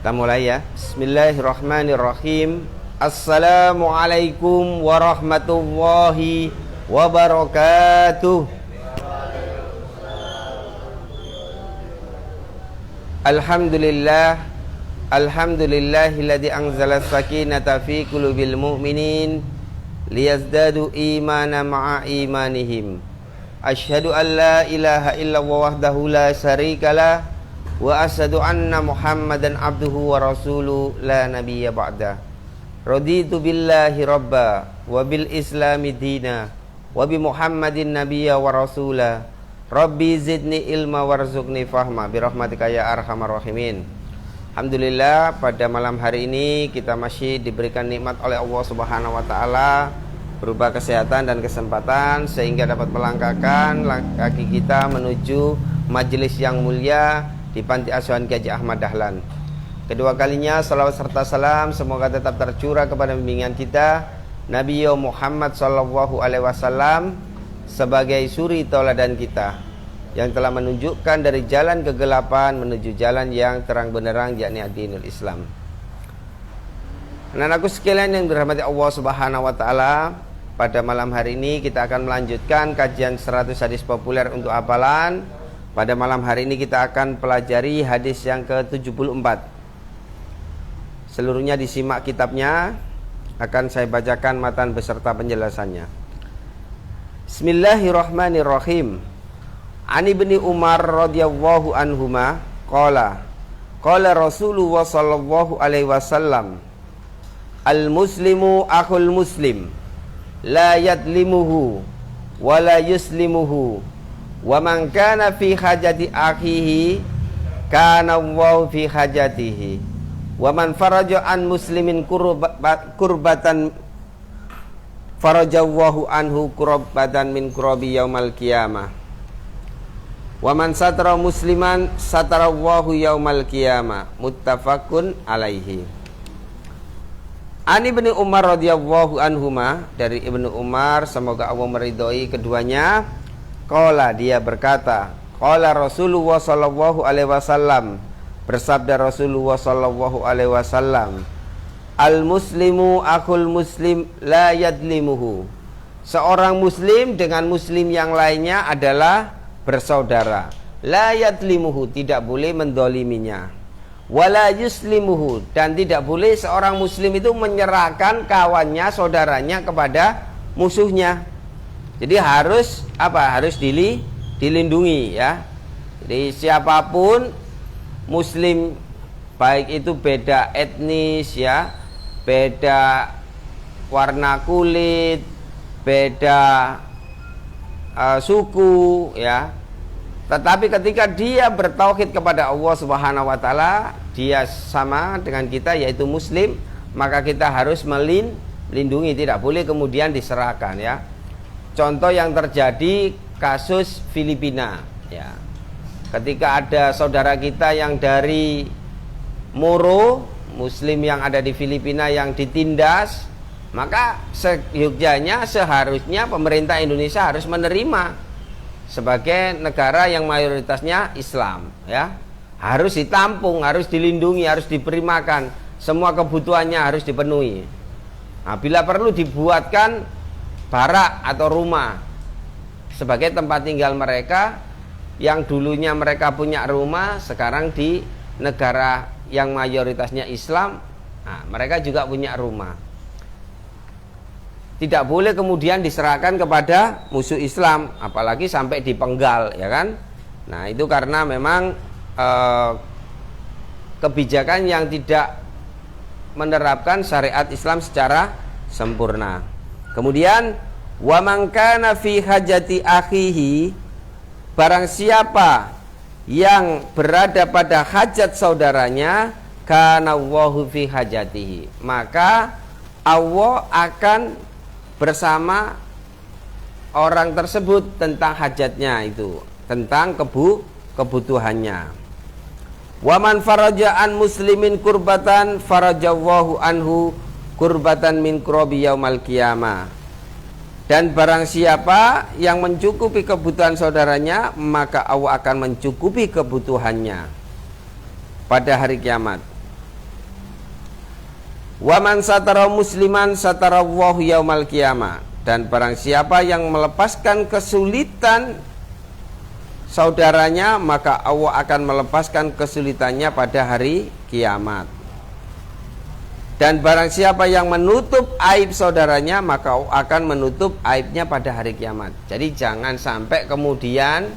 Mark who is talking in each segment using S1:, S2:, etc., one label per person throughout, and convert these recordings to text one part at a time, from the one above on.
S1: Kita mulai ya. Bismillahirrahmanirrahim. Assalamualaikum warahmatullahi wabarakatuh. Alhamdulillah. Alhamdulillahilladzi anzala sakinata fi qulubil mu'minin liyazdadu imana ma'a imanihim. Asyhadu an la ilaha illallah wahdahu la syarikalah wa asyhadu anna Muhammadan abduhu wa rasuluhu la nabiyya ba'da. Raditu billahi rabba wa bil islami dina wa bi Muhammadin nabiyya wa rasula. Rabbi zidni ilma warzuqni fahma bi rahmatika ya arhamar rahimin. Alhamdulillah, pada malam hari ini kita masih diberikan nikmat oleh Allah Subhanahu wa taala berupa kesehatan dan kesempatan sehingga dapat melangkahkan kaki kita menuju majelis yang mulia di Panti Asuhan Ki Haji Ahmad Dahlan. Kedua kalinya salawat serta salam semoga tetap tercurah kepada bimbingan kita Nabi Muhammad sallallahu alaihi wasallam sebagai suri tauladan kita yang telah menunjukkan dari jalan kegelapan menuju jalan yang terang benderang, yakni dinul Islam. Anak-anakku sekalian yang dirahmati Allah Subhanahu wa taala, pada malam hari ini kita akan melanjutkan kajian 100 hadis populer untuk hafalan. Pada malam hari ini kita akan pelajari hadis yang ke-74. Seluruhnya disimak kitabnya, akan saya bacakan matan beserta penjelasannya. Bismillahirrahmanirrahim. Ani ibni Umar radhiyallahu anhuma qala Rasulullah sallallahu alaihi wasallam, al muslimu akhul muslim la yadlimuhu wa la yuslimuhu wa man kana fi hajati akhihi kana Allahu fi hajatihi wa man faraja an muslimin kurbatan farajallahu anhu kurbatan min kurabi yaumal qiyamah wa man satara musliman satarallahu yaumal qiyamah. Muttafaqun alaihi. Ani ibni Umar radhiyallahu anhuma, dari Ibnu Umar semoga Allah meridhoi keduanya. Qala, dia berkata, qala Rasulullah sallallahu alaihi wasallam, bersabda Rasulullah sallallahu alaihi wasallam, al muslimu akhul muslim la yadlimuhu. Seorang muslim dengan muslim yang lainnya adalah bersaudara. La yadlimuhu, tidak boleh mendoliminya. Wala yuslimuhu, dan tidak boleh seorang muslim itu menyerahkan kawannya, saudaranya kepada musuhnya. Jadi harus apa? Harus dilindungi ya. Jadi siapapun muslim, baik itu beda etnis ya, beda warna kulit, beda suku ya, tetapi ketika dia bertauhid kepada Allah Subhanahu wa taala, dia sama dengan kita yaitu muslim, maka kita harus melindungi, tidak boleh kemudian diserahkan ya. Contoh yang terjadi kasus Filipina ya. Ketika ada saudara kita yang dari Moro, muslim yang ada di Filipina yang ditindas, maka seharusnya pemerintah Indonesia harus menerima sebagai negara yang mayoritasnya Islam ya. Harus ditampung, harus dilindungi, harus diperimakan, semua kebutuhannya harus dipenuhi. Nah, bila perlu dibuatkan barak atau rumah sebagai tempat tinggal mereka yang dulunya mereka punya rumah, sekarang di negara yang mayoritasnya Islam, nah, mereka juga punya rumah. Tidak boleh kemudian diserahkan kepada musuh Islam, apalagi sampai dipenggal ya kan. Nah, itu karena memang kebijakan yang tidak menerapkan syariat Islam secara sempurna. Kemudian wa man kana fi hajati akhihi, barang siapa yang berada pada hajat saudaranya, kana Allahu fi hajatihi, maka Allah akan bersama orang tersebut tentang hajatnya itu, tentang kebutuhannya. Wa man faraja an muslimin kurbatan farajallahu anhu kurbatan min kurabi yaumal qiyamah. Dan barang siapa yang mencukupi kebutuhan saudaranya, maka Allah akan mencukupi kebutuhannya pada hari kiamat. Wa man satara musliman satarallahu yaumal qiyamah. Dan barang siapa yang melepaskan kesulitan saudaranya, maka Allah akan melepaskan kesulitannya pada hari kiamat. Dan barang siapa yang menutup aib saudaranya, maka Allah akan menutup aibnya pada hari kiamat. Jadi jangan sampai kemudian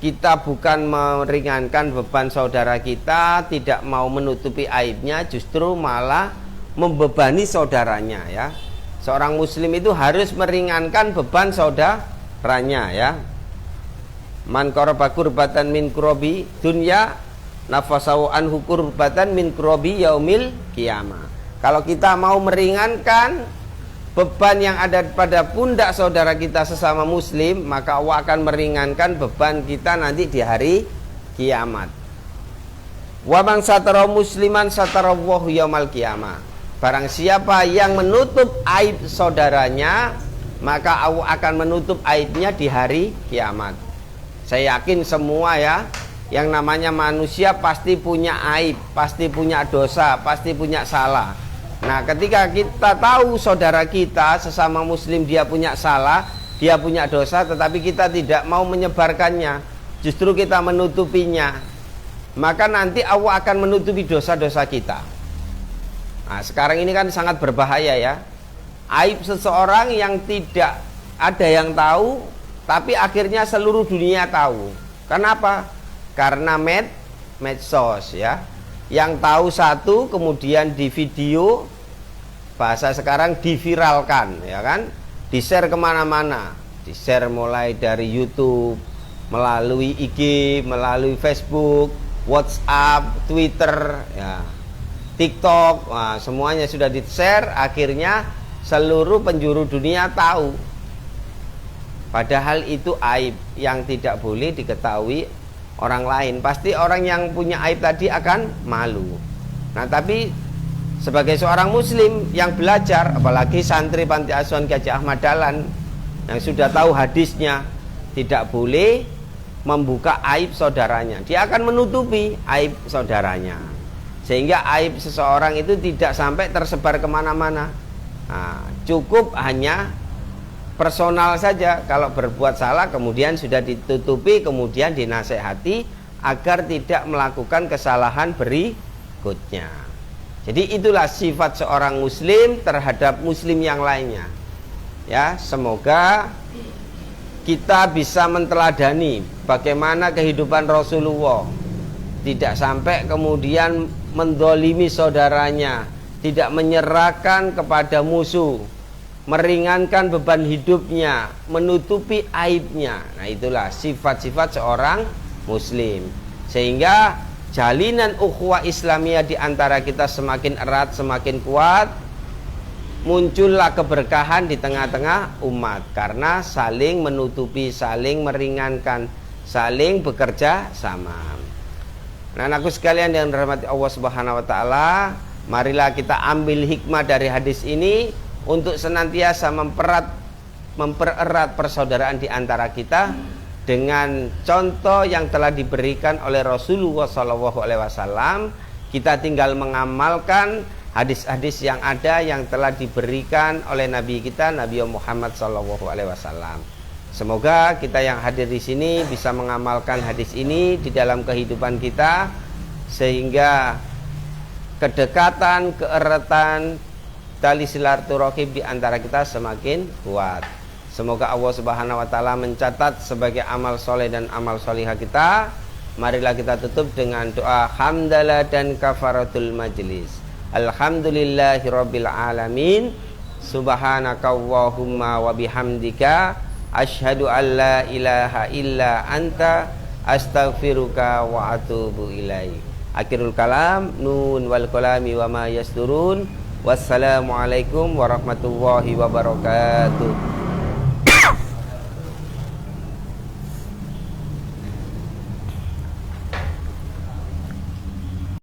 S1: kita bukan meringankan beban saudara kita, tidak mau menutupi aibnya, justru malah membebani saudaranya ya. Seorang muslim itu harus meringankan beban saudaranya ya. Man qaraba kurbatan min kurobi dunya nafasahu anhu kurbatan min kurobi yaumil qiyamah. Kalau kita mau meringankan beban yang ada pada pundak saudara kita sesama muslim, maka Allah akan meringankan beban kita nanti di hari kiamat. Wa man satara musliman satarallahu yaumal qiyamah. Barang siapa yang menutup aib saudaranya, maka Allah akan menutup aibnya di hari kiamat. Saya yakin semua ya, yang namanya manusia pasti punya aib, pasti punya dosa, pasti punya salah. Nah, ketika kita tahu saudara kita sesama muslim dia punya salah, dia punya dosa, tetapi kita tidak mau menyebarkannya, justru kita menutupinya, maka nanti Allah akan menutupi dosa-dosa kita. Nah, sekarang ini kan sangat berbahaya ya. Aib seseorang yang tidak ada yang tahu, tapi akhirnya seluruh dunia tahu. Kenapa? Karena medsos ya. Yang tahu satu kemudian di video, bahasa sekarang diviralkan ya kan, di-share kemana-mana, di-share mulai dari YouTube, melalui IG, melalui Facebook, WhatsApp, Twitter ya, TikTok, nah, semuanya sudah di-share, akhirnya seluruh penjuru dunia tahu. Padahal itu aib yang tidak boleh diketahui orang lain. Pasti orang yang punya aib tadi akan malu. Nah, tapi sebagai seorang muslim yang belajar, apalagi santri Panti Asuhan Ki Haji Ahmad Dahlan yang sudah tahu hadisnya, tidak boleh membuka aib saudaranya. Dia akan menutupi aib saudaranya, sehingga aib seseorang itu tidak sampai tersebar kemana-mana. Nah, cukup hanya personal saja. Kalau berbuat salah kemudian sudah ditutupi, kemudian dinasehati agar tidak melakukan kesalahan berikutnya. Jadi itulah sifat seorang muslim terhadap muslim yang lainnya. Ya, semoga kita bisa menteladani bagaimana kehidupan Rasulullah. Tidak sampai kemudian mendolimi saudaranya, tidak menyerahkan kepada musuh, meringankan beban hidupnya, menutupi aibnya. Nah, itulah sifat-sifat seorang muslim. Sehingga jalinan ukhuwah Islamiyah di antara kita semakin erat, semakin kuat. Muncullah keberkahan di tengah-tengah umat karena saling menutupi, saling meringankan, saling bekerja sama. Nah, anakku sekalian yang dirahmati Allah Subhanahu wa taala, marilah kita ambil hikmah dari hadis ini untuk senantiasa mempererat persaudaraan di antara kita dengan contoh yang telah diberikan oleh Rasulullah SAW. Kita tinggal mengamalkan hadis-hadis yang ada yang telah diberikan oleh Nabi kita, Nabi Muhammad SAW. Semoga kita yang hadir di sini bisa mengamalkan hadis ini di dalam kehidupan kita, sehingga kedekatan, keeratan, tali silaturahim di antara kita semakin kuat. Semoga Allah Subhanahu wa taala mencatat sebagai amal soleh dan amal solihah kita. Marilah kita tutup dengan doa hamdalah dan kafaratul majlis. Alhamdulillahirabbil alamin. Subhanakallahumma wa bihamdika asyhadu an la ilaha illa anta astaghfiruka wa atubu ilaik. Akhirul kalam, nun wal qalami wa ma yasturun. Wassalamualaikum warahmatullahi wabarakatuh.